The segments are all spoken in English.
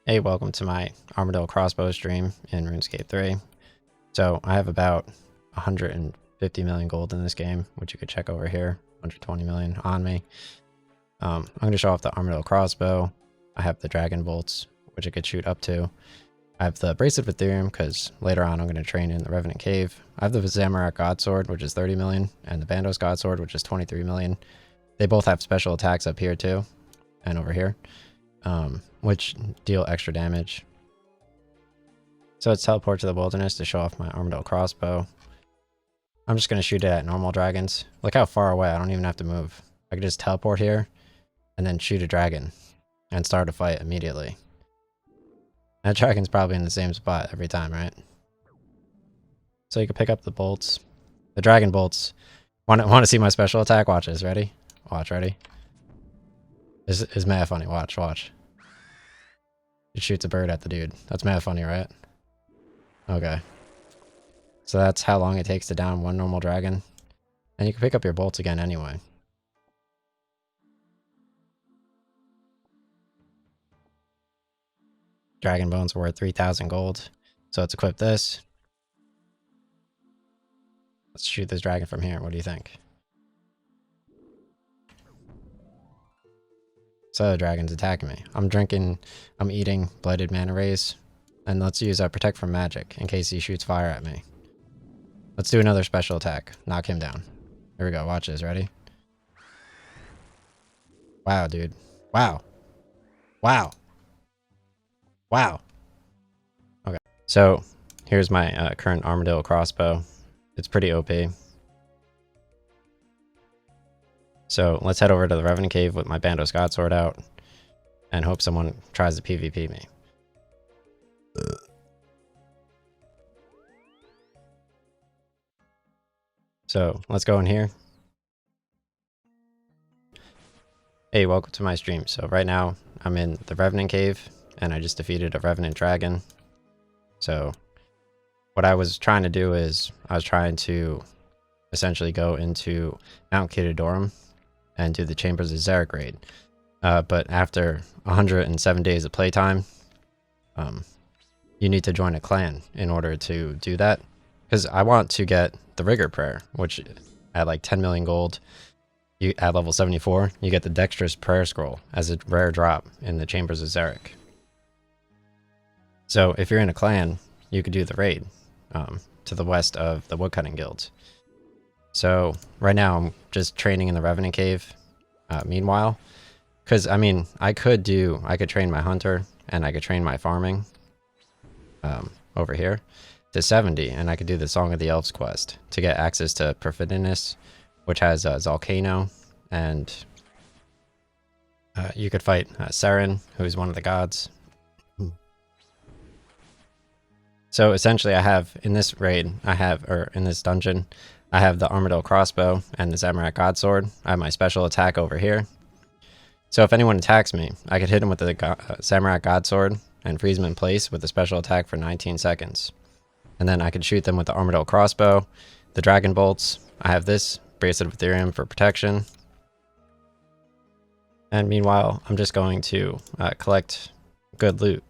Hey, welcome to my Armadyl Crossbow stream in RuneScape 3. So I have about 150 million gold in this game, which you could check over here. 120 million on me. I'm going to show off the Armadyl Crossbow. I have the Dragon Bolts, which I could shoot up to. I have the Bracelet of Ethereum, because later on I'm going to train in the Revenant Cave. I have the Zamorak Godsword, which is 30 million, and the Bandos Godsword, which is 23 million. They both have special attacks up here too, and over here. Which deal extra damage. So let's teleport to the wilderness to show off my Armadyl Crossbow. I'm just going to shoot it at normal dragons. Look how far away, I don't even have to move. I can just teleport here and then shoot a dragon and start a fight immediately. That dragon's probably in the same spot every time, right? So you can pick up the bolts. The dragon bolts. Want to see my special attack? Watch this. Ready? Watch, ready? This is mad funny. Watch. It shoots a bird at the dude. That's mad funny, right? Okay. So that's how long it takes to down one normal dragon. And you can pick up your bolts again anyway. Dragon bones are worth 3,000 gold. So let's equip this. Let's shoot this dragon from here. What do you think? So the dragon's attacking me. I'm eating Blighted Mana Rays. And let's use Protect from Magic in case he shoots fire at me. Let's do another special attack. Knock him down. Here we go. Watch this. Ready? Wow, dude. Wow. Okay. So here's my current Armadyl Crossbow. It's pretty OP. So let's head over to the Revenant Cave with my Bandos Godsword out and hope someone tries to PvP me. So let's go in here. Hey, welcome to my stream. So right now I'm in the Revenant Cave and I just defeated a Revenant Dragon. So what I was trying to do is I was trying to essentially go into Mount Kidodorum and do the Chambers of Xeric raid. But after 107 days of playtime, you need to join a clan in order to do that. Because I want to get the Rigor Prayer, which at like 10 million gold, you at level 74, you get the Dexterous Prayer Scroll as a rare drop in the Chambers of Xeric. So if you're in a clan, you could do the raid to the west of the Woodcutting Guilds. So right now I'm just training in the Revenant Cave. Meanwhile, because I mean, I could train my hunter and I could train my farming over here to 70, and I could do the Song of the Elves quest to get access to Perfidinus, which has Zalcano, and you could fight Seren, who's one of the gods. So essentially, I have in this raid, in this dungeon, I have the Armadyl Crossbow and the Zamorak Godsword. I have my special attack over here. So if anyone attacks me, I could hit him with the Zamorak Godsword and freeze him in place with a special attack for 19 seconds. And then I could shoot them with the Armadyl Crossbow, the Dragon Bolts. I have this Bracelet of Ethereum for protection. And meanwhile, I'm just going to collect good loot,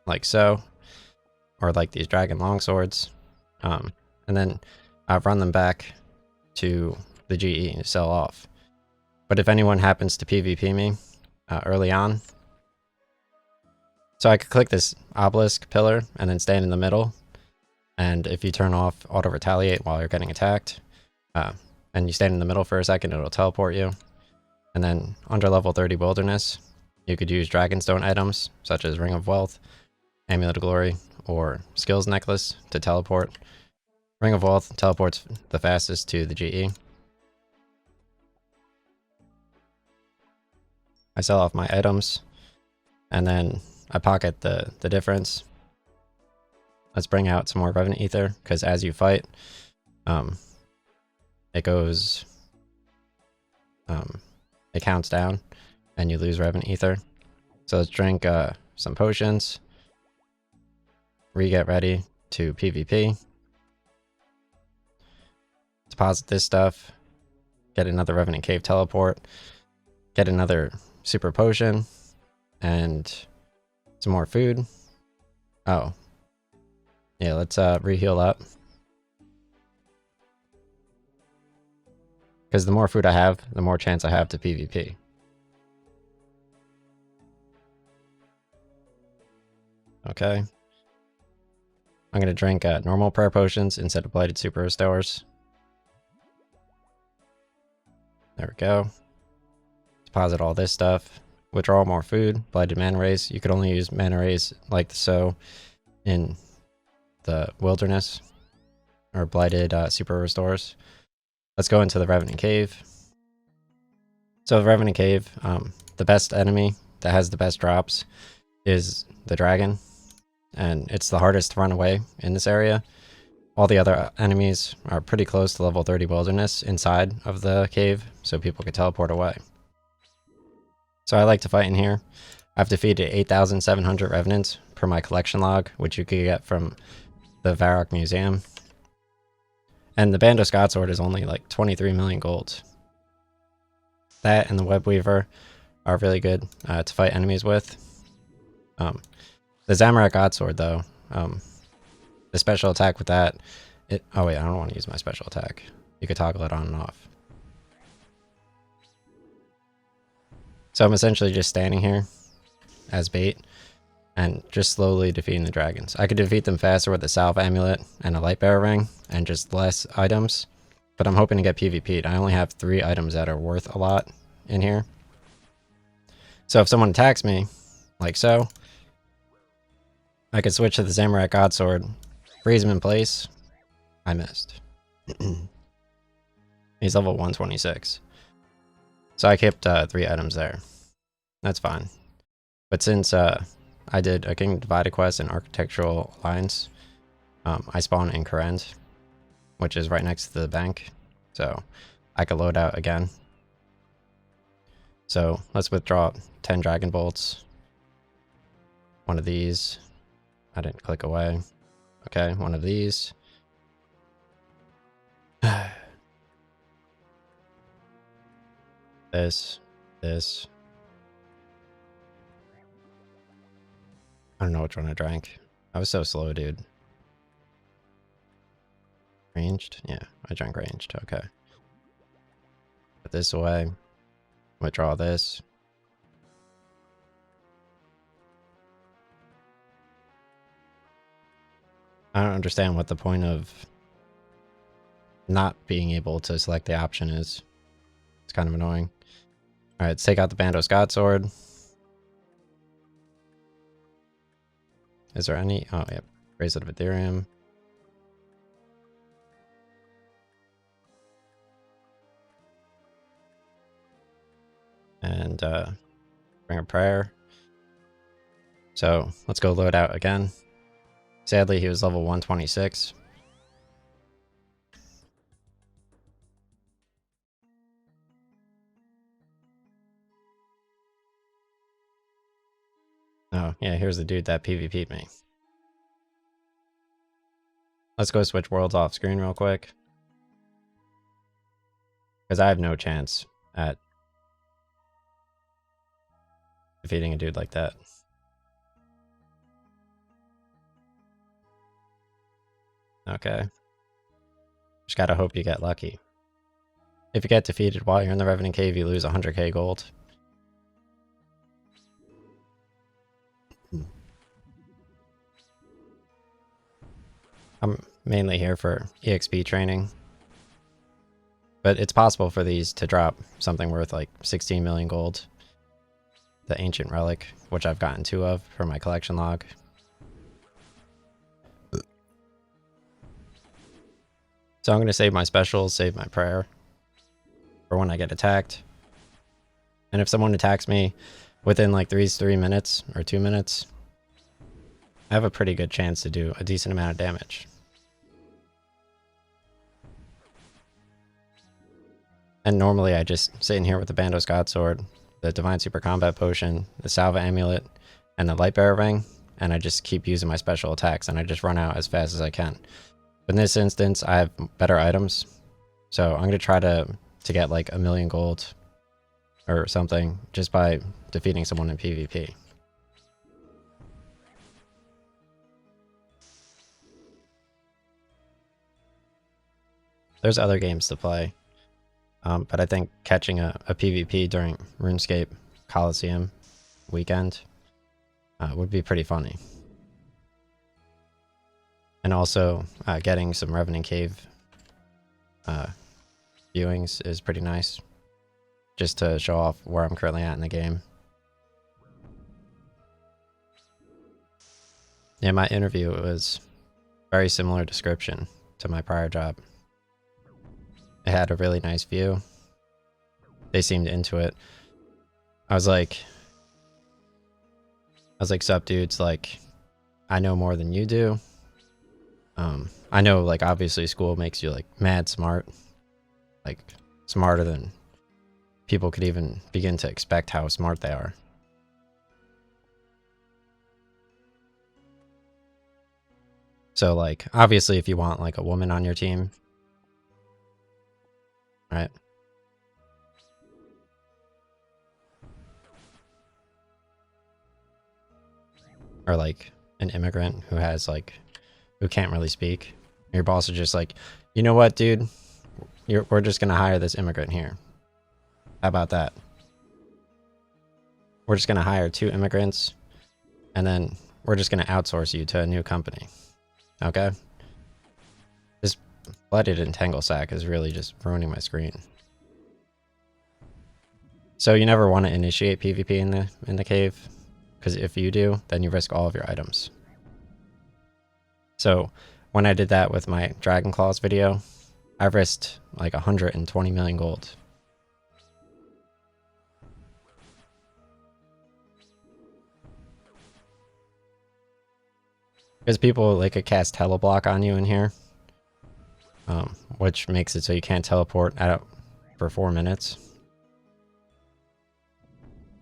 like so, or like these Dragon Longswords. And then run them back to the GE to sell off. But if anyone happens to PvP me early on, so I could click this obelisk pillar and then stand in the middle. And if you turn off auto retaliate while you're getting attacked, and you stand in the middle for a second, it'll teleport you. And then under level 30 wilderness, you could use Dragonstone items such as Ring of Wealth, Amulet of Glory, or Skills Necklace to teleport. Ring of Wealth teleports the fastest to the GE. I sell off my items, and then I pocket the difference. Let's bring out some more Revenant Ether, because as you fight, it goes, it counts down, and you lose Revenant Ether. So let's drink some potions. Get ready to PvP. Deposit this stuff, get another Revenant Cave teleport, get another super potion, and Some more food. Oh. Yeah, let's re-heal up. Because the more food I have, the more chance I have to PvP. Okay. I'm going to drink normal prayer potions instead of blighted super restores. There we go. Deposit all this stuff. Withdraw more food. Blighted mana rays. You could only use mana rays like so in the wilderness. Or blighted super restores. Let's go into the Revenant Cave. So the Revenant Cave, the best enemy that has the best drops is the dragon. And it's the hardest to run away in this area. All the other enemies are pretty close to level 30 wilderness inside of the cave, so people can teleport away. So I like to fight in here. I've defeated 8,700 revenants per my collection log, which you could get from the Varrock Museum. And the Bandos Godsword is only like 23 million gold. That and the Web Weaver are really good to fight enemies with. The Zamorak Godsword though, the special attack with that, oh wait, I don't want to use my special attack. You could toggle it on and off. So I'm essentially just standing here as bait and just slowly defeating the dragons. I could defeat them faster with a Salve Amulet and a Lightbearer Ring and just less items, but I'm hoping to get PvP'd. I only have 3 items that are worth a lot in here. So if someone attacks me, like so, I could switch to the Zamorak Godsword, freeze him in place. I missed. He's level 126. So I kept 3 items there. That's fine. But since I did a Kingdom Divided quest and Architectural Alliance, I spawned in Korend, which is right next to the bank. So I could load out again. So let's withdraw 10 Dragon Bolts. One of these. I didn't click away. Okay, one of these. This. I don't know which one I drank. I was so slow, dude. Ranged? Yeah, I drank ranged. Okay. Put this away. Withdraw this. I don't understand what the point of not being able to select the option is. It's kind of annoying. Alright, let's take out the Bandos Godsword. Is there any? Oh, yep. Bracelet of Ethereum. And bring a prayer. So let's go load out again. Sadly, he was level 126. Oh, yeah, here's the dude that PvP'd me. Let's go switch worlds off screen real quick. Because I have no chance at defeating a dude like that. Okay. Just gotta hope you get lucky. If you get defeated while you're in the Revenant Cave, you lose 100k gold. I'm mainly here for EXP training. But it's possible for these to drop something worth like 16 million gold. The Ancient Relic, which I've gotten 2 of for my collection log. So I'm going to save my specials, save my prayer for when I get attacked. And if someone attacks me within like 3 minutes or 2 minutes, I have a pretty good chance to do a decent amount of damage. And normally I just sit in here with the Bandos Godsword, the Divine Super Combat Potion, the Salve Amulet, and the Lightbearer Ring, and I just keep using my special attacks, and I just run out as fast as I can. But in this instance, I have better items, so I'm going to try to get like 1 million gold or something just by defeating someone in PvP. there's other games to play. But I think catching a PvP during RuneScape Coliseum weekend would be pretty funny. And also getting some Revenant Cave viewings is pretty nice, just to show off where I'm currently at in the game. Yeah, my interview was very similar description to my prior job. It had a really nice view. They seemed into it. I was like, sup dudes, like, I know more than you do. I know, like, obviously school makes you, like, mad smart. Like, smarter than people could even begin to expect how smart they are. So, like, obviously if you want, like, a woman on your team, right? Or, like, an immigrant who has, like, who can't really speak. Your boss is just like, you know what, dude? We're just gonna hire this immigrant here. How about that? We're just gonna hire 2 immigrants, and then we're just gonna outsource you to a new company. Okay? This blooded entangle sack is really just ruining my screen. So you never want to initiate PvP in the cave, because if you do, then you risk all of your items. So when I did that with my Dragon Claws video, I risked like 120 million gold. Because people, like, could cast teleblock on you in here, which makes it so you can't teleport out for 4 minutes.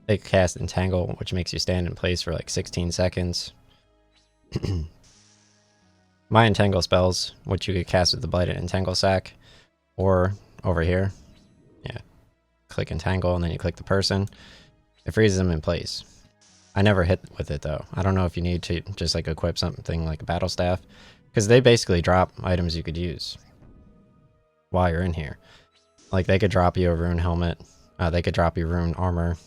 They could cast Entangle, which makes you stand in place for like 16 seconds. My Entangle spells, which you could cast with the Blighted Entangle Sack, or over here, yeah, click Entangle and then you click the person. It freezes them in place. I never hit with it though. I don't know if you need to just like equip something like a battle staff, because they basically drop items you could use while you're in here. Like they could drop you a rune helmet, they could drop you rune armor,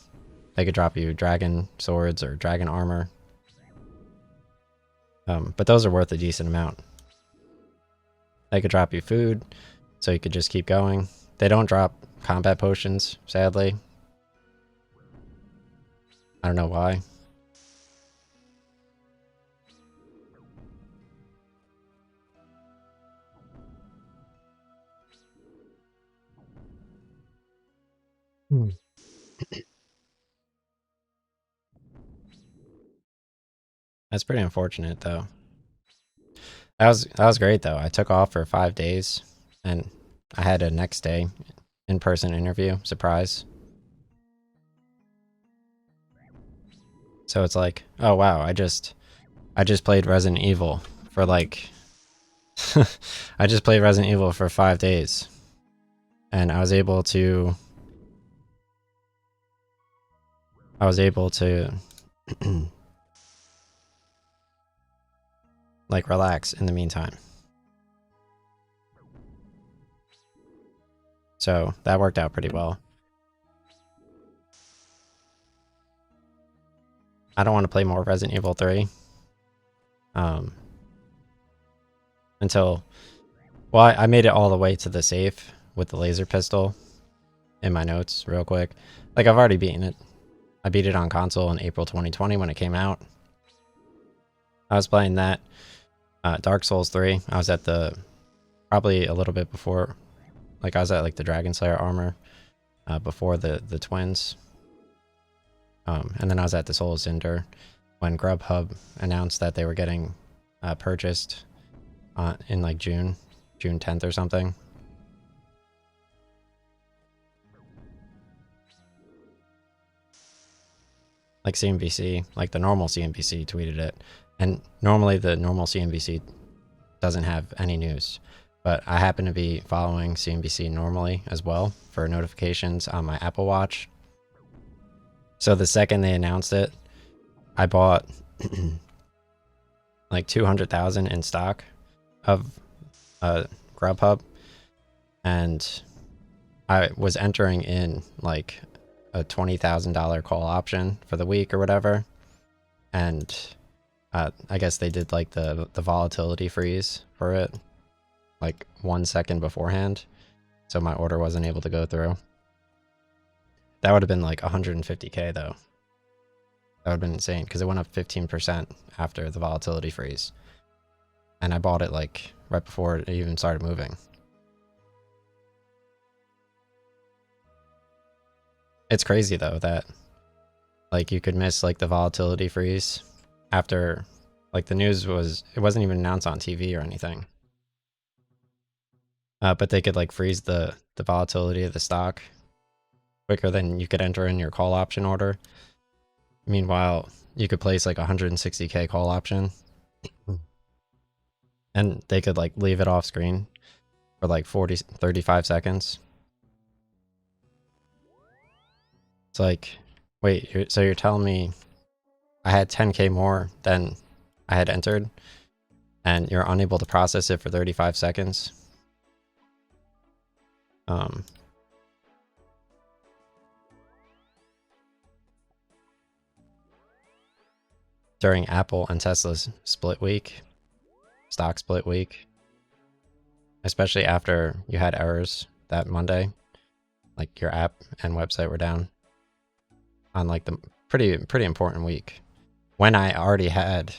they could drop you dragon swords or dragon armor. But those are worth a decent amount. They could drop you food, so you could just keep going. They don't drop combat potions, sadly. I don't know why. That's pretty unfortunate though. That was great though. I took off for 5 days and I had a next day in-person interview, surprise. So it's like, oh wow, I just played Resident Evil for like I just played Resident Evil for 5 days. And I was able to like relax in the meantime. So that worked out pretty well. I don't want to play more Resident Evil 3. Until, well, I made it all the way to the safe with the laser pistol in my notes real quick. Like I've already beaten it. I beat it on console in April 2020 when it came out. I was playing that. Dark Souls 3. I was at the, probably a little bit before, like I was at like the Dragon Slayer armor before the twins. And then I was at the Soul of Cinder when Grubhub announced that they were getting purchased in like June 10th or something. Like CNBC, like the normal CNBC tweeted it. And normally the normal CNBC doesn't have any news. But I happen to be following CNBC normally as well for notifications on my Apple Watch. So the second they announced it, I bought like 200,000 in stock of Grubhub. and I was entering in like a $20,000 call option for the week or whatever, and I guess they did like the volatility freeze for it like 1 second beforehand, so my order wasn't able to go through. That would have been like 150k though. That would have been insane because it went up 15% after the volatility freeze, and I bought it like right before it even started moving. It's crazy though that like you could miss like the volatility freeze after like the news it wasn't even announced on TV or anything. But they could like freeze the volatility of the stock quicker than you could enter in your call option order. Meanwhile, you could place like 160k call option and they could like leave it off screen for like 35 seconds. It's like, wait, so you're telling me I had 10k more than I had entered and you're unable to process it for 35 seconds? During Apple and Tesla's split week, stock split week, especially after you had errors that Monday, like your app and website were down on like the pretty important week, when I already had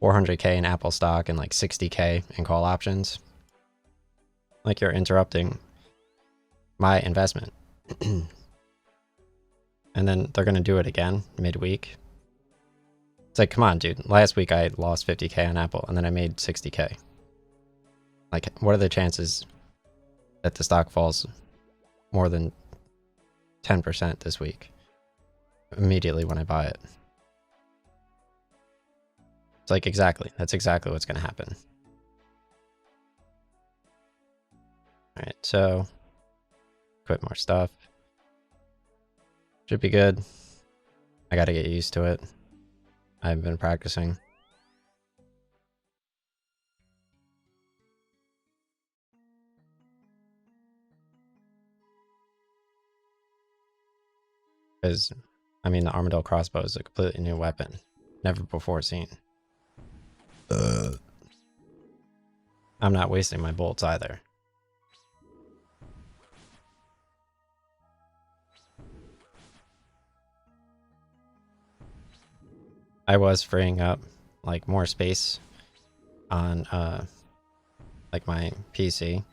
400k in Apple stock and like 60k in call options. Like, you're interrupting my investment. And then they're going to do it again midweek. It's like, come on, dude. Last week I lost 50k on Apple and then I made 60k. Like, what are the chances that the stock falls more than 10% this week immediately when I buy it? It's like, exactly. That's exactly what's going to happen. All right, so equip more stuff. Should be good. I got to get used to it. I've been practicing. Because, I mean, the Armadyl Crossbow is a completely new weapon. Never before seen. I'm not wasting my bolts either. I was freeing up like more space on like my PC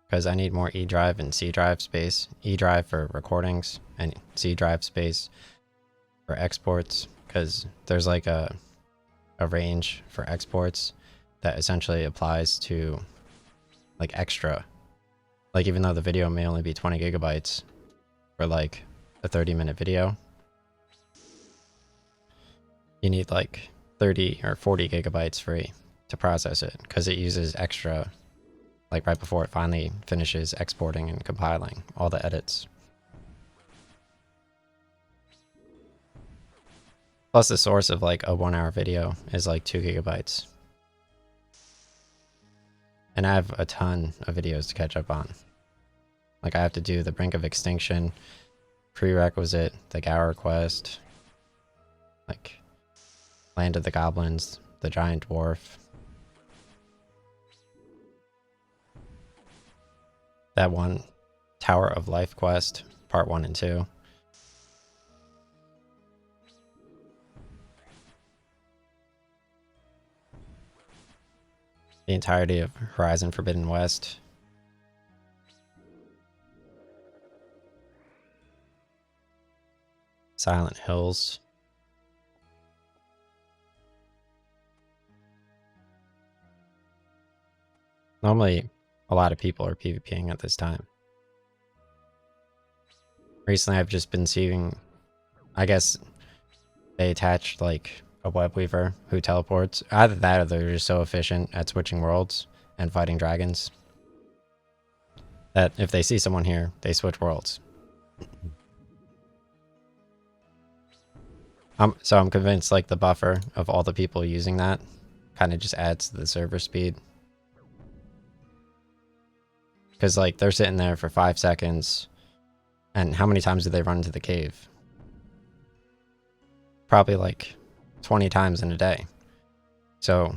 because I need more E drive and C drive space. E drive for recordings and C drive space for exports, because there's like a range for exports that essentially applies to like extra. Like, even though the video may only be 20 gigabytes for like a 30-minute video, you need like 30 or 40 gigabytes free to process it, because it uses extra, like right before it finally finishes exporting and compiling all the edits. Plus the source of like a 1-hour video is like 2 gigabytes. And I have a ton of videos to catch up on. Like, I have to do the Brink of Extinction, Prerequisite, the Gower Quest, like Land of the Goblins, the Giant Dwarf. That one, Tower of Life quest, part 1 and 2. The entirety of Horizon Forbidden West. Silent Hills. Normally, a lot of people are PvPing at this time. Recently, I've just been seeing, I guess they attached like a web weaver who teleports. Either that or they're just so efficient at switching worlds and fighting dragons that if they see someone here, they switch worlds. So I'm convinced like the buffer of all the people using that kind of just adds to the server speed. Because, like, they're sitting there for 5 seconds. And how many times do they run into the cave? Probably like 20 times in a day. So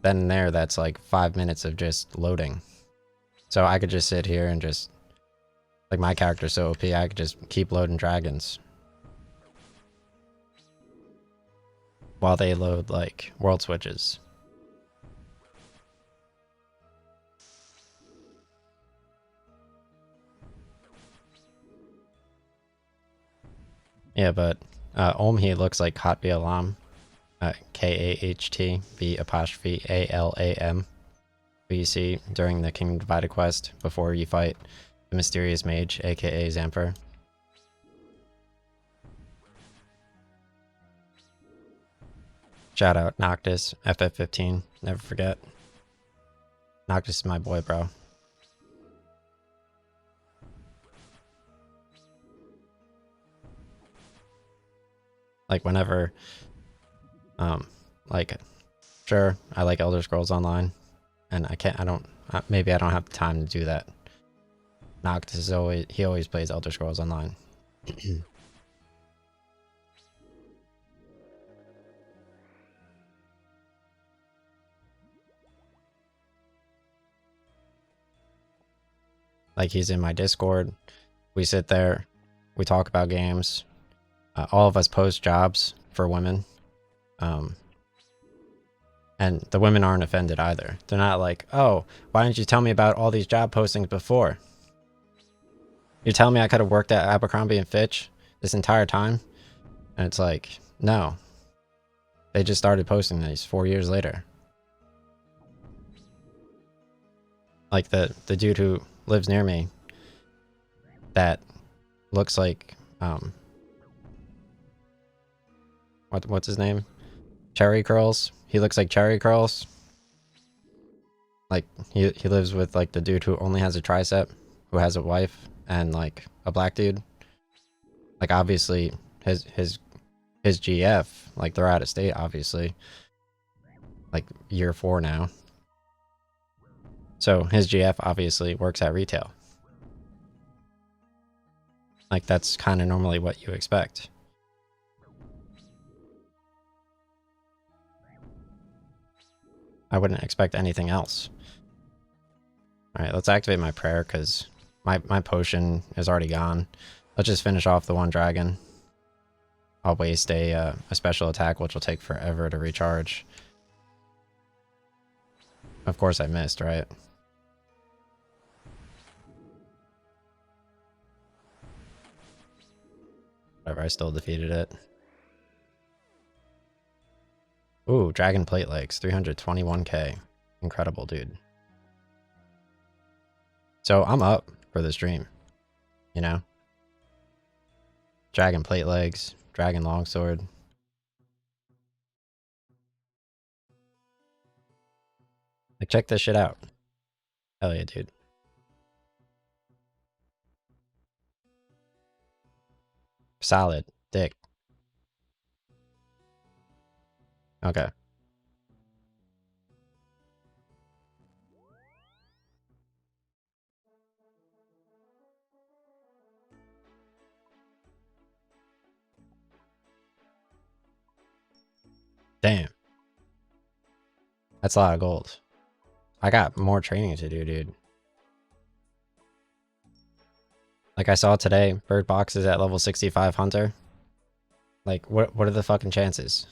then and there, that's like 5 minutes of just loading. So I could just sit here and just, like, my character's so OP, I could just keep loading dragons while they load, like, world switches. Yeah, but Olmhi looks like Khat Alam, KAHTB'Alam, who you see during the Kingdom Divided quest before you fight the mysterious mage, aka Zamper. Shout out Noctis, FF15, never forget. Noctis is my boy, bro. Like, whenever, like, sure, I like Elder Scrolls Online, and maybe I don't have the time to do that. Noctis is he always plays Elder Scrolls Online. Like, he's in my Discord. We sit there, we talk about games. All of us post jobs for women. And the women aren't offended either. They're not like, oh, why didn't you tell me about all these job postings before? You're telling me I could have worked at Abercrombie and Fitch this entire time? And it's like, no. They just started posting these 4 years later. Like the dude who lives near me that looks like what's his name? Cherry Curls. He looks like Cherry Curls. Like he lives with, like, the dude who only has a tricep, who has a wife, and, like, a black dude. Like, obviously his GF, like, they're out of state, obviously. Like, year 4 now. So his GF obviously works at retail. Like, that's kind of normally what you expect. I wouldn't expect anything else. Alright, let's activate my prayer, because my potion is already gone. Let's just finish off the one dragon. I'll waste a special attack, which will take forever to recharge. Of course I missed, right? Whatever, I still defeated it. Ooh, Dragon Plate Legs, 321k. Incredible, dude. So I'm up for the stream, you know? Dragon Plate Legs, Dragon Longsword. Like, check this shit out. Hell yeah, dude. Solid. Dick. Okay. Damn. That's a lot of gold. I got more training to do, dude. Like I saw today, Bird Box is at level 65 Hunter. Like, what are the fucking chances?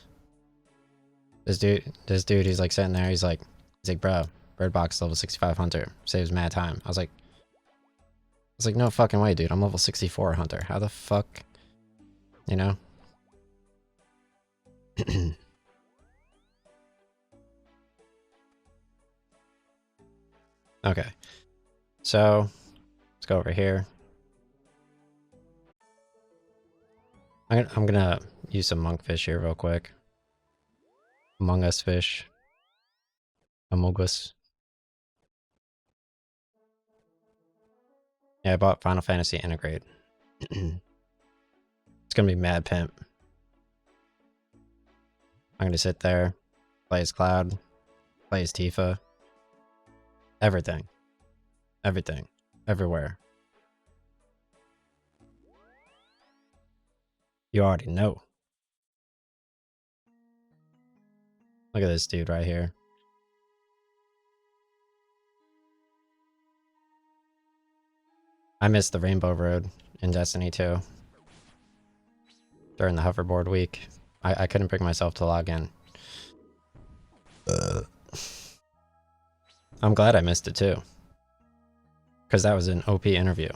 This dude, he's like sitting there, he's like, bro, Bird Box level 65 Hunter. Saves mad time. I was like, no fucking way, dude. I'm level 64 Hunter. How the fuck? You know? Okay. So, let's go over here. I'm gonna use some monkfish here real quick. Among Us fish. Among Us. Yeah, I bought Final Fantasy Integrate. It's gonna be mad pimp. I'm gonna sit there, play as Cloud, play as Tifa. Everything. Everything. everywhere. You already know. Look at this dude right here. I missed the Rainbow Road in Destiny 2 during the hoverboard week. I couldn't bring myself to log in. I'm glad I missed it too, because that was an OP interview.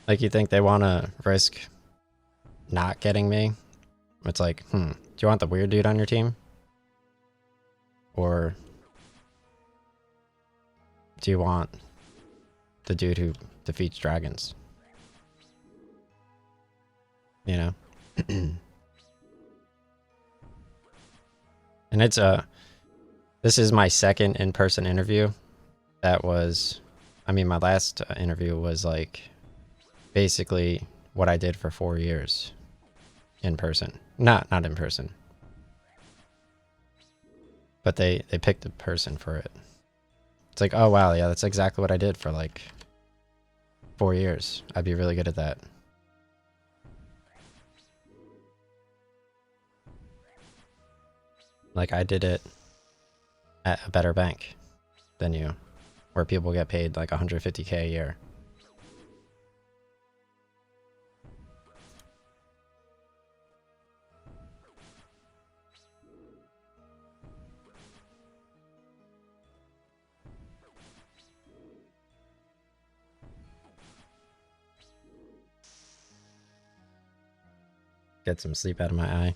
Like, you think they want to risk not getting me? It's like, do you want the weird dude on your team? Or do you want the dude who defeats dragons? You know? And it's this is my second in-person interview. That was, I mean, my last interview was like basically what I did for 4 years in person. Not in person. But they picked a person for it. It's like, oh wow, yeah, that's exactly what I did for like 4 years. I'd be really good at that. Like, I did it at a better bank than you, where people get paid like 150K a year. Get some sleep out of my eye.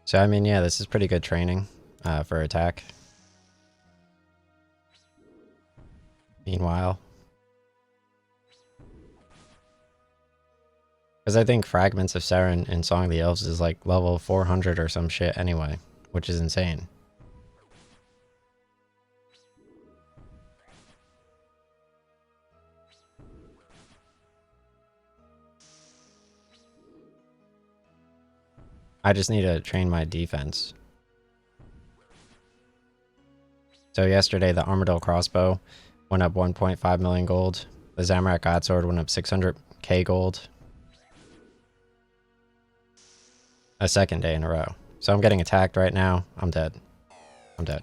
So, I mean, yeah, this is pretty good training for attack. Meanwhile, because I think Fragments of Seren in Song of the Elves is like level 400 or some shit anyway, which is insane. I just need to train my defense. So yesterday, the Armadyl Crossbow went up 1.5 million gold. The Zamorak Godsword went up 600k gold. A second day in a row. So I'm getting attacked right now. I'm dead. I'm dead.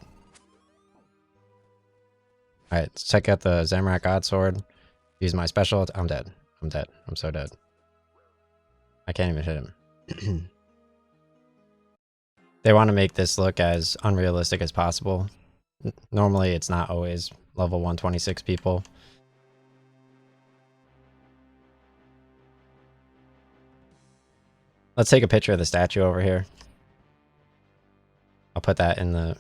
Alright, let's check out the Zamorak Godsword. Use my special. I'm dead. I'm dead. I'm so dead. I can't even hit him. They want to make this look as unrealistic as possible. Normally, it's not always level 126 people. Let's take a picture of the statue over here. I'll put that in the...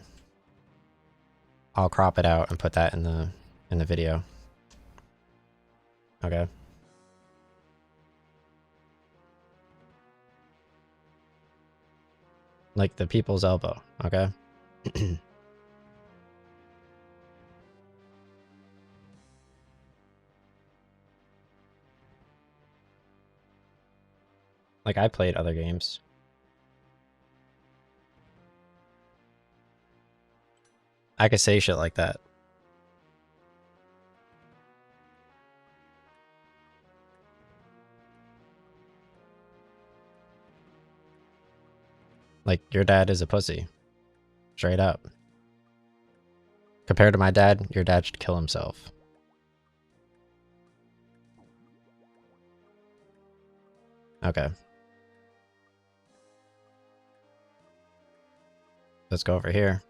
I'll crop it out and put that in the video. Okay. Like the people's elbow, okay? Like, I played other games. I could say shit like that. Like, your dad is a pussy. Straight up. Compared to my dad, your dad should kill himself. Okay. Let's go over here.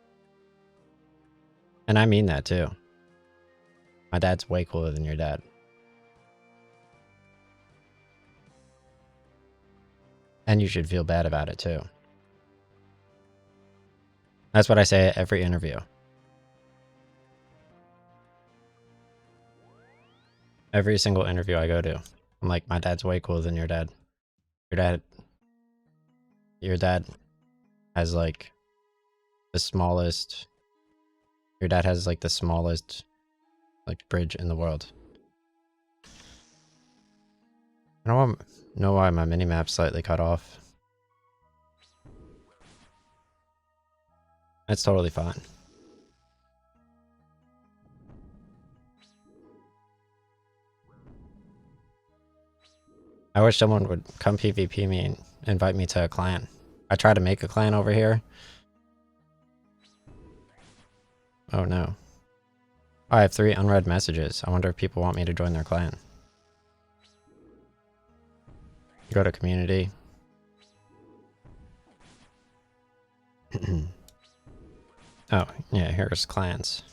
And I mean that too. My dad's way cooler than your dad. And you should feel bad about it too. That's what I say at every interview. Every single interview I go to. I'm like, my dad's way cooler than your dad. Your dad has like the smallest... Your dad has like the smallest like bridge in the world. I don't know why my minimap's slightly cut off. That's totally fine. I wish someone would come PvP me and invite me to a clan. I tried to make a clan over here. Oh no. Oh, I have 3 unread messages. I wonder if people want me to join their clan. Go to community. Oh, yeah, here's clans.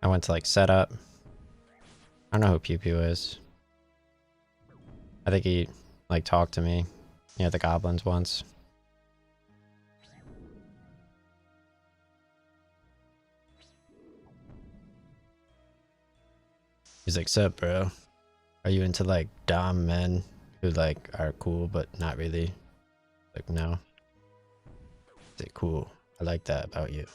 I went to like setup. I don't know who Pew Pew is. I think he like talked to me. Yeah, the goblins once. He's like, sup, bro? Are you into like dom men who like are cool but not really? Like, no. He's like, cool. I like that about you.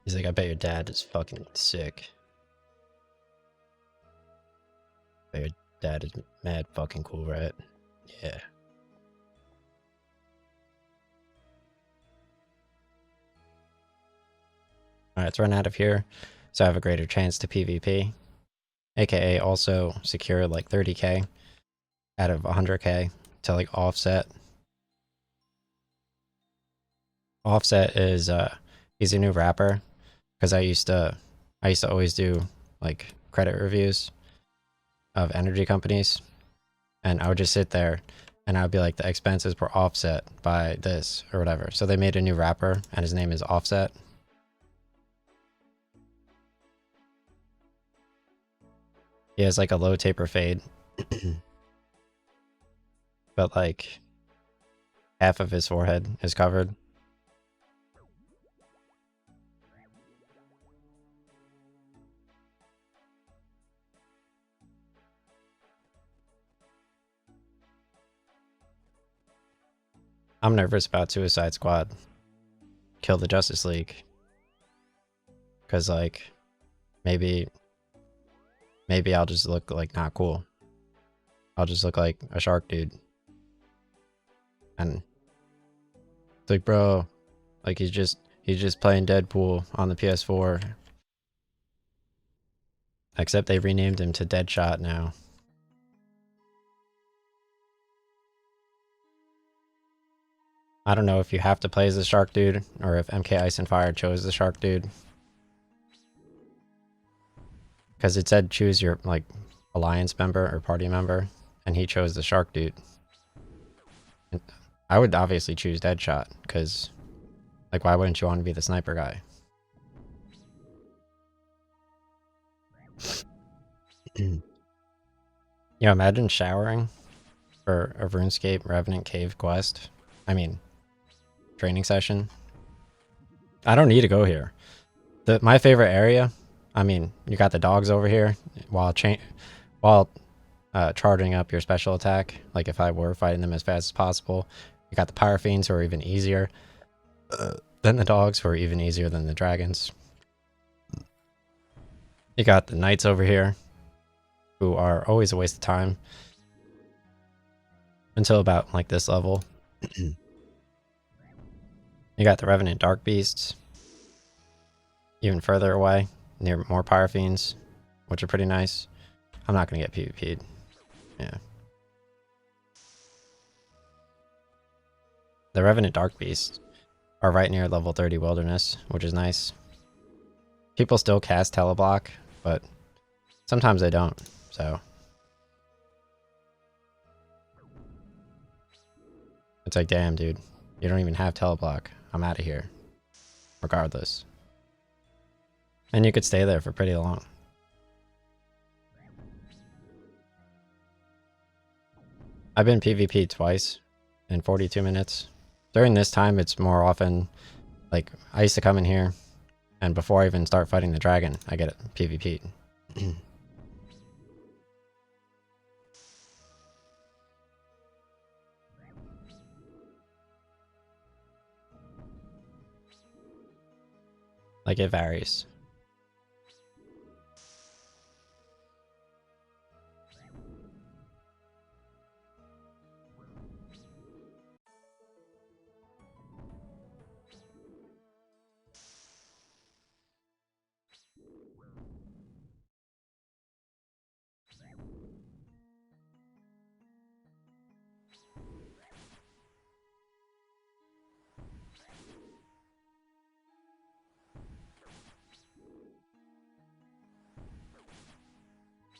He's like, I bet your dad is fucking sick. I bet your dad is mad fucking cool, right? Yeah. Alright, let's run out of here so I have a greater chance to PvP. AKA also secure like 30k out of 100k to like offset. Offset is he's a new rapper because I used to always do like credit reviews of energy companies, and I would just sit there and I would be like, the expenses were offset by this or whatever. So they made a new rapper and his name is Offset. He has like a low taper fade, but like half of his forehead is covered. I'm nervous about Suicide Squad. Kill the Justice League. Cause like maybe I'll just look like not cool. I'll just look like a shark dude. And it's like, bro, like he's just playing Deadpool on the PS4. Except they renamed him to Deadshot now. I don't know if you have to play as the shark dude or if MK Ice and Fire chose the shark dude. Because it said choose your like alliance member or party member, and he chose the shark dude. And I would obviously choose Deadshot, because like why wouldn't you want to be the sniper guy? Yeah, imagine showering for a RuneScape Revenant Cave quest. I mean, training session. I don't need to go here. My favorite area, I mean, you got the dogs over here while charging up your special attack. Like if I were fighting them as fast as possible. You got the Pyrofiends who are even easier than the dogs, who are even easier than the dragons. You got the knights over here, who are always a waste of time. Until about like this level. You got the Revenant Dark Beasts. Even further away, near more Pyrofiends, which are pretty nice. I'm not going to get PvP'd. Yeah. The Revenant Dark Beasts are right near level 30 Wilderness, which is nice. People still cast Teleblock, but sometimes they don't, so. It's like, damn, dude. You don't even have Teleblock. I'm out of here. Regardless. And you could stay there for pretty long. I've been PvP twice in 42 minutes. During this time, it's more often, like, I used to come in here, and before I even start fighting the dragon, I get PvP'd. Like, it varies.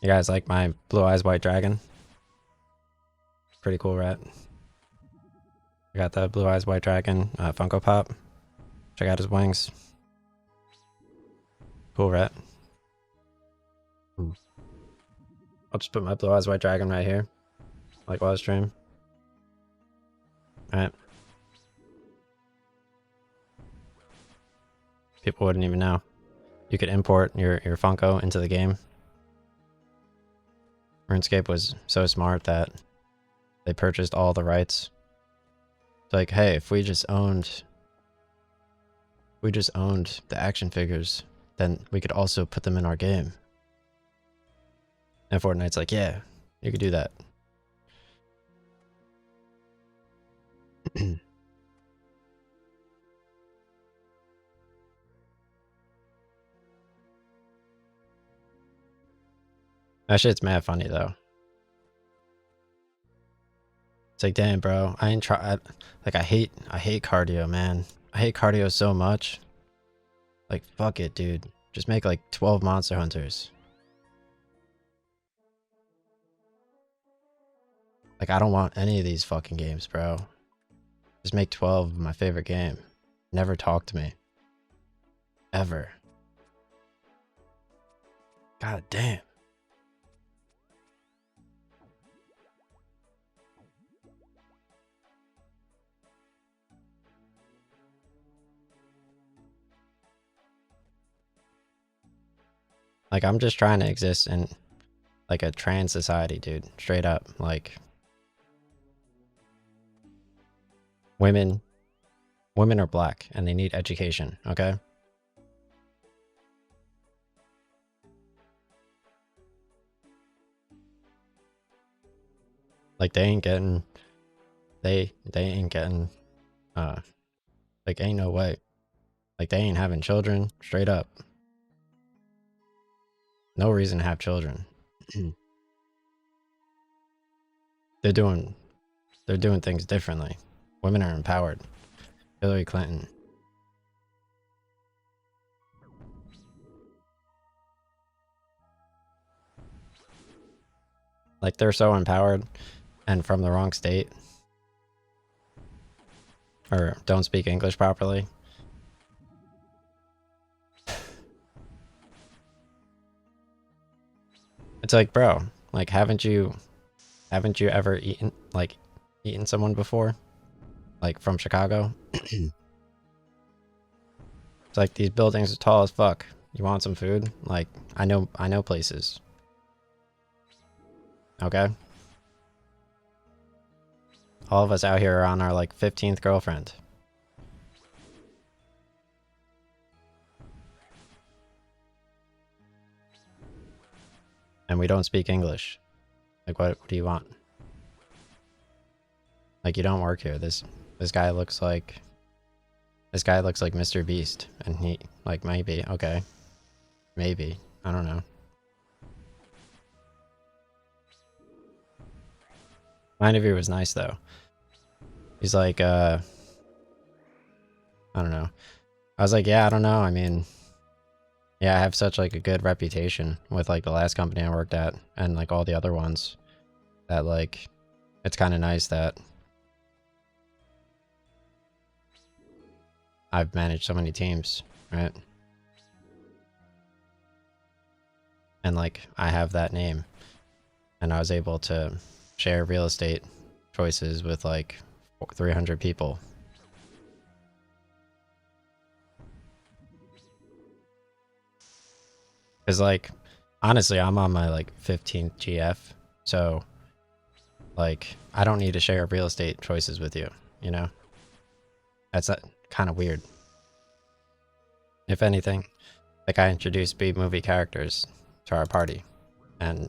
You guys like my blue eyes white dragon? Pretty cool rat. I got the blue eyes white dragon Funko Pop. Check out his wings. Cool rat. I'll just put my blue eyes white dragon right here, like while I stream. Alright. People wouldn't even know. You could import your Funko into the game. RuneScape was so smart that they purchased all the rights. It's like, hey, if we just owned the action figures, then we could also put them in our game. And Fortnite's like, yeah, you could do that. That shit's mad funny though. It's like, damn, bro, I ain't try. Like, I hate cardio, man. I hate cardio so much. Like, fuck it, dude. Just make like 12 Monster Hunters. Like, I don't want any of these fucking games, bro. Just make 12 my favorite game. Never talk to me. Ever. God damn. Like, I'm just trying to exist in like a trans society, dude. Straight up. Like, women are black and they need education, okay? Like, they ain't getting like, ain't no way. Like, they ain't having children, straight up. No reason to have children. They're doing things differently. Women are empowered. Hillary Clinton. Like, they're so empowered and from the wrong state. Or don't speak English properly. It's like, bro, like, haven't you ever eaten someone before? Like, from Chicago? It's like, these buildings are tall as fuck. You want some food? Like, I know places. Okay? All of us out here are on our, like, 15th girlfriend. And we don't speak English. Like, what do you want? Like, you don't work here. This guy looks like Mr. Beast, and he, like, maybe, okay. Maybe. I don't know. My interview was nice though. He's like, I don't know. I was like, yeah, I don't know. I mean, yeah, I have such like a good reputation with like the last company I worked at and like all the other ones that like, it's kind of nice that I've managed so many teams, right? And like, I have that name and I was able to share real estate choices with like 300 people. Cause like, honestly, I'm on my like 15th GF. So like, I don't need to share real estate choices with you, you know? That's kind of weird. If anything, like I introduced B-movie characters to our party and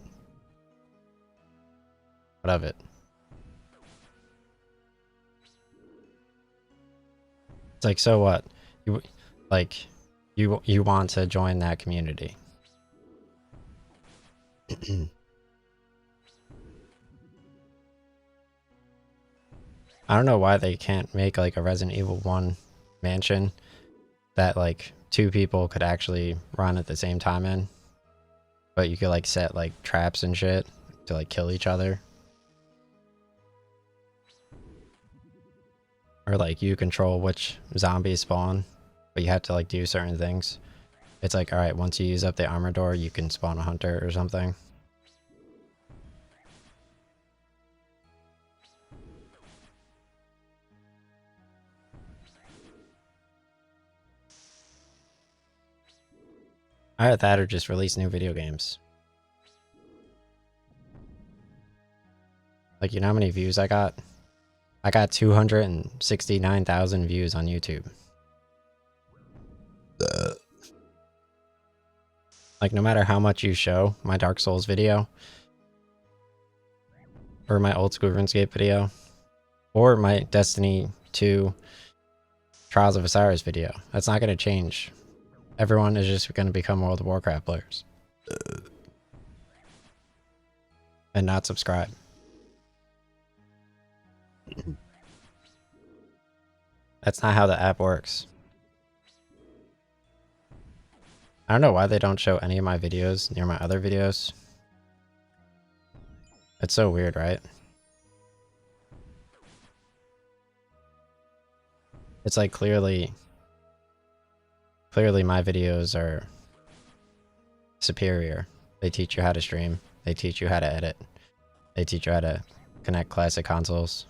what of it? It's like, so what? You want to join that community. I don't know why they can't make like a Resident Evil 1 mansion that like 2 people could actually run at the same time in. but you could like set like traps and shit to like kill each other. Or like you control which zombies spawn, but you have to like do certain things. It's like, alright, once you use up the armor door, you can spawn a hunter or something. Either that or just release new video games. Like, you know how many views I got? I got 269,000 views on YouTube. Like, no matter how much you show my Dark Souls video, or my Old School RuneScape video, or my Destiny 2 Trials of Osiris video, that's not going to change. Everyone is just going to become World of Warcraft players. And not subscribe. That's not how the app works. I don't know why they don't show any of my videos near my other videos. It's so weird, right? It's like clearly my videos are superior. They teach you how to stream. They teach you how to edit. They teach you how to connect classic consoles.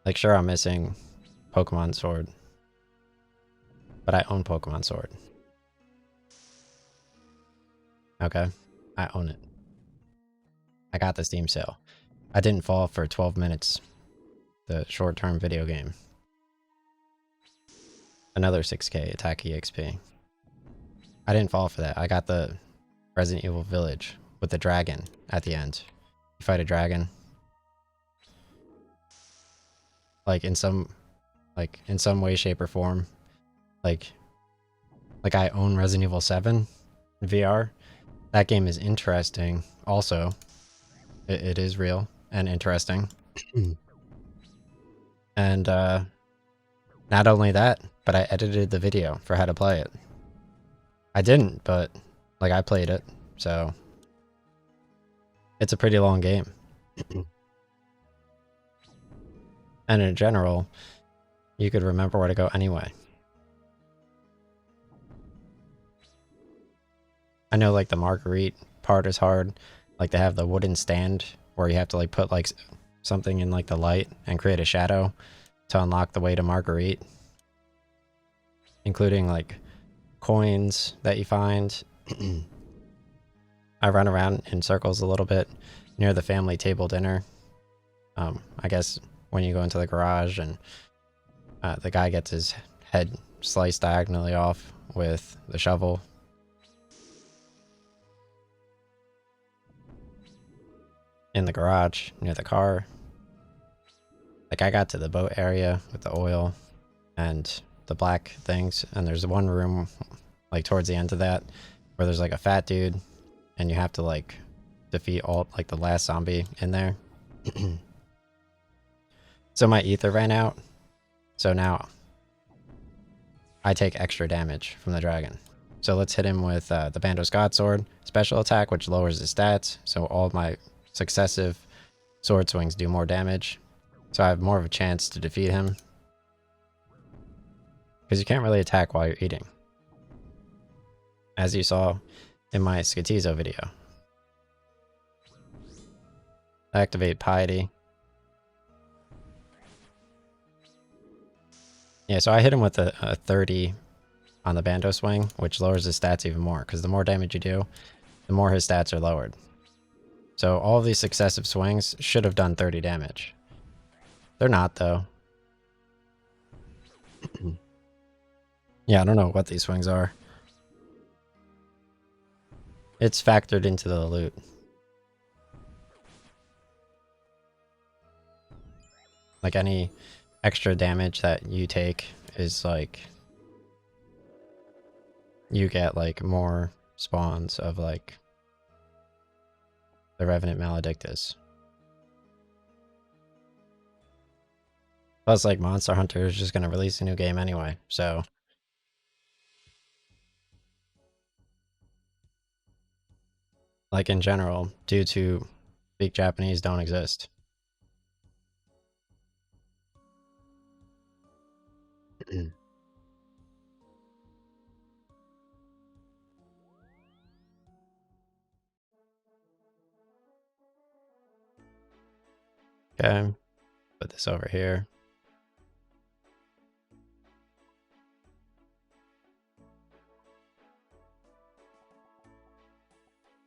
Like, sure, I'm missing Pokemon Sword, but I own Pokemon Sword. Okay, I own it. I got the Steam sale. I didn't fall for 12 minutes. The short-term video game. Another 6k attack EXP. I didn't fall for that. I got the Resident Evil Village with the dragon at the end. You fight a dragon. Like in some way, shape, or form. Like I own Resident Evil 7 VR. That game is interesting. Also, it is real and interesting. And not only that, but I edited the video for how to play it. I didn't, but like I played it, so it's a pretty long game. And in general, you could remember where to go anyway. I know like the Marguerite part is hard. Like they have the wooden stand where you have to like put like something in like the light and create a shadow to unlock the way to Marguerite. Including like coins that you find. I run around in circles a little bit near the family table dinner. I guess when you go into the garage and the guy gets his head sliced diagonally off with the shovel. In the garage near the car. Like I got to the boat area with the oil and the black things, and there's one room like towards the end of that where there's like a fat dude and you have to like defeat all like the last zombie in there. So my ether ran out, so now I take extra damage from the dragon. So let's hit him with the Bandos God Sword special attack, which lowers his stats, so all my successive sword swings do more damage. So I have more of a chance to defeat him. Because you can't really attack while you're eating. As you saw in my Skatizo video. Activate Piety. Yeah, so I hit him with a 30 on the Bando swing, which lowers his stats even more. Because the more damage you do, the more his stats are lowered. So all of these successive swings should have done 30 damage. They're not, though. Yeah, I don't know what these swings are. It's factored into the loot. Like any extra damage that you take is like... You get like more spawns of like... the Revenant Maledictus. Plus, like, Monster Hunter is just going to release a new game anyway, so like in general, due to speak Japanese don't exist. Okay, put this over here.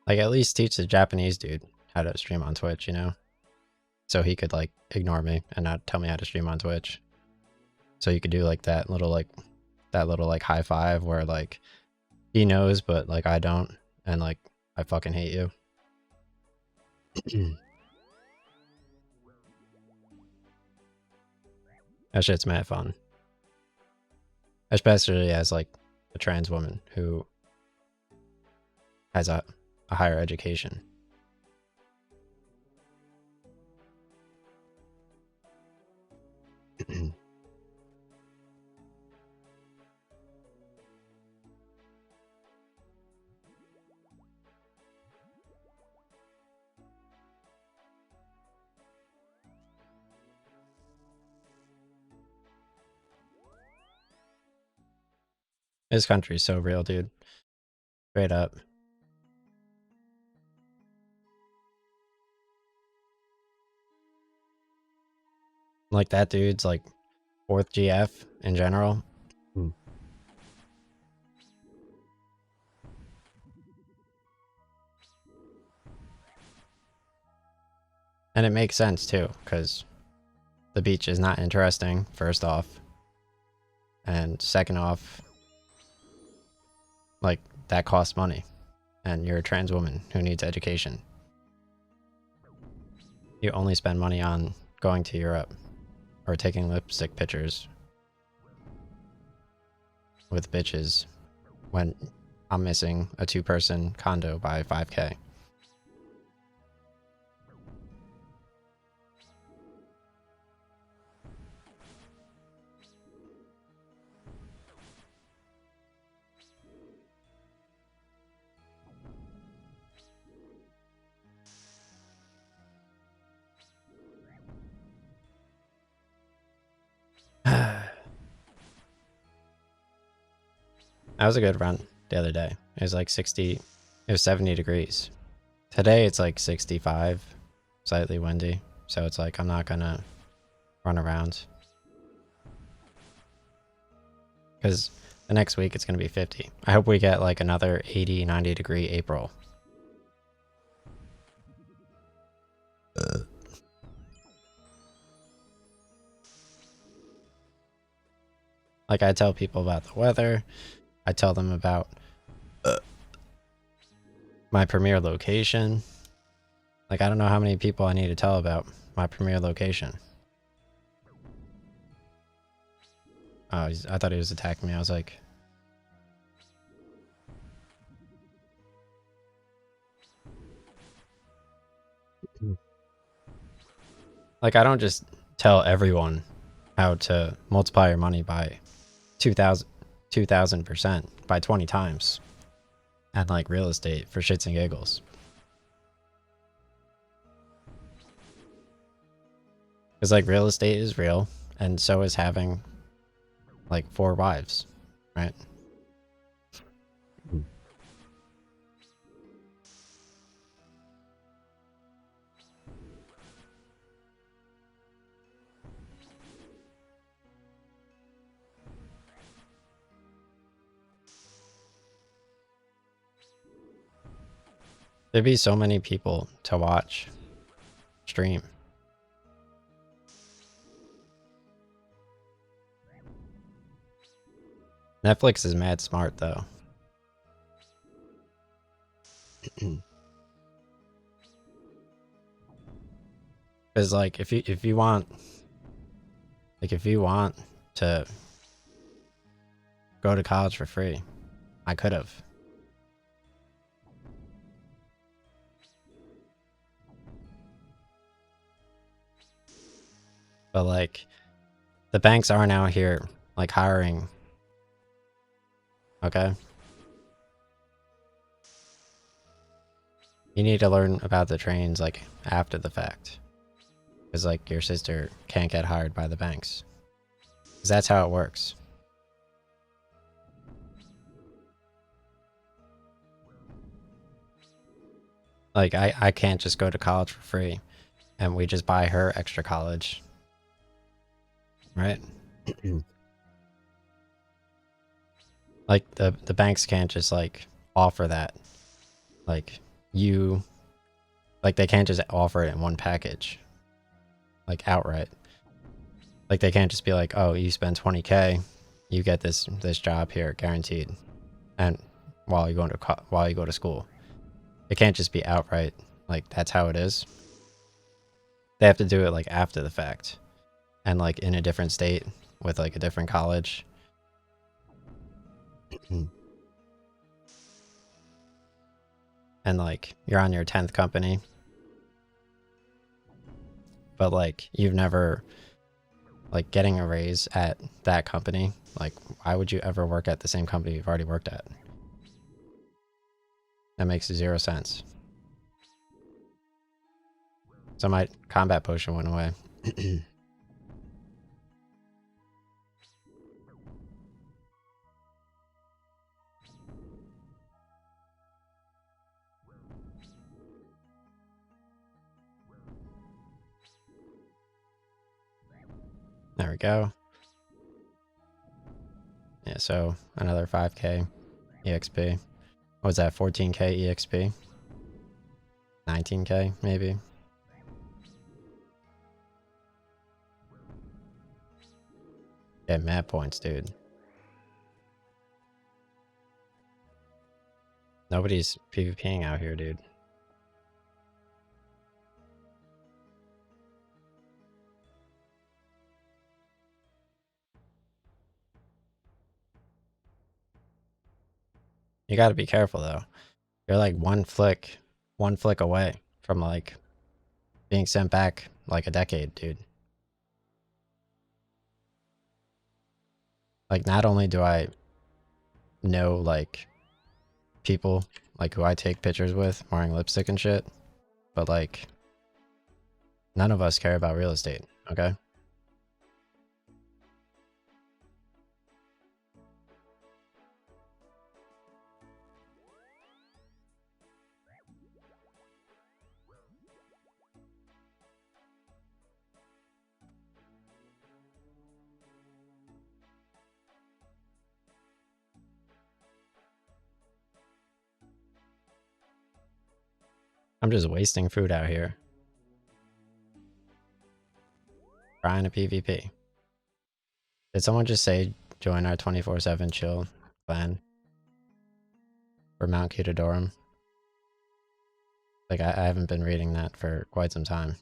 Like, at least teach the Japanese dude how to stream on Twitch, you know? So he could, like, ignore me and not tell me how to stream on Twitch. So you could do, like, that little, like, high five where, like, he knows, but, like, I don't. And, like, I fucking hate you. That shit's mad fun. Especially as, like, a trans woman who has a higher education. This country's so real, dude. Straight up. Like, that dude's, like, 4th GF in general. And it makes sense, too, because the beach is not interesting, first off. And second off, like, that costs money. And you're a trans woman who needs education. You only spend money on going to Europe or taking lipstick pictures with bitches when I'm missing a 2-person condo by 5K. That was a good run the other day. It was like 60, it was 70 degrees. Today it's like 65, slightly windy. So it's like, I'm not gonna run around. Because the next week it's gonna be 50. I hope we get like another 80, 90 degree April. Like, I tell people about the weather. I tell them about my premier location. Like, I don't know how many people I need to tell about my premier location. Oh, I thought he was attacking me. I was like... Like, I don't just tell everyone how to multiply your money by 2,000% by 20 times. And like real estate for shits and giggles. Because like real estate is real, and so is having like 4 wives, right? There'd be so many people to watch stream. Netflix is mad smart though. Because like if you want to go to college for free, I could have. But like the banks are now here like hiring. Okay. You need to learn about the trains like after the fact. Because like your sister can't get hired by the banks. Because that's how it works. Like I can't just go to college for free and we just buy her extra college. Right? Like the banks can't just like offer that. Like they can't just offer it in one package. Like outright. Like they can't just be like, "Oh, you spend 20K, you get this job here guaranteed." And while you go to school. It can't just be outright like that's how it is. They have to do it like after the fact and like in a different state with like a different college. And like you're on your 10th company. But like you've never like getting a raise at that company. Like why would you ever work at the same company you've already worked at? That makes 0 sense. So my combat potion went away. There we go. Yeah, so another 5K EXP. What was that, 14K EXP? 19K, maybe? Get mad points, dude. Nobody's PvPing out here, dude. You gotta be careful, though. You're like one flick away from like being sent back like a decade, dude. Like not only do I know like people like who I take pictures with wearing lipstick and shit, but like none of us care about real estate, okay? I'm just wasting food out here. Trying to PvP. Did someone just say join our 24/7 chill clan for Mount Kitadorum? Like I haven't been reading that for quite some time.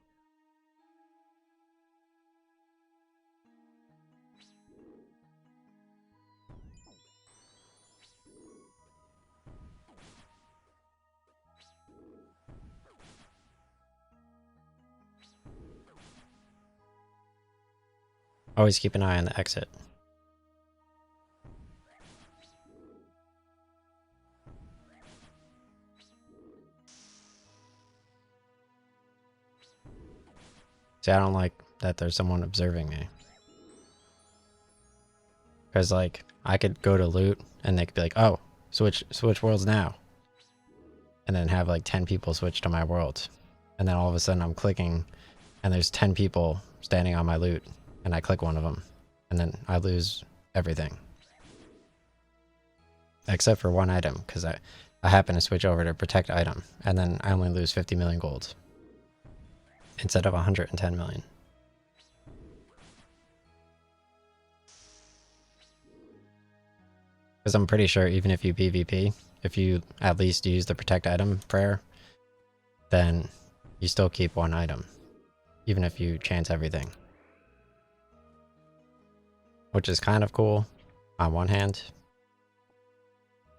Always keep an eye on the exit. See, I don't like that there's someone observing me. Because, like, I could go to loot, and they could be like, oh, switch worlds now. And then have, like, 10 people switch to my world. And then all of a sudden I'm clicking, and there's 10 people standing on my loot, and I click one of them. And then I lose everything. Except for one item, because I happen to switch over to protect item, and then I only lose 50 million gold. Instead of 110 million. Because I'm pretty sure even if you PvP, if you at least use the protect item prayer, then you still keep one item. Even if you chance everything. Which is kind of cool on one hand,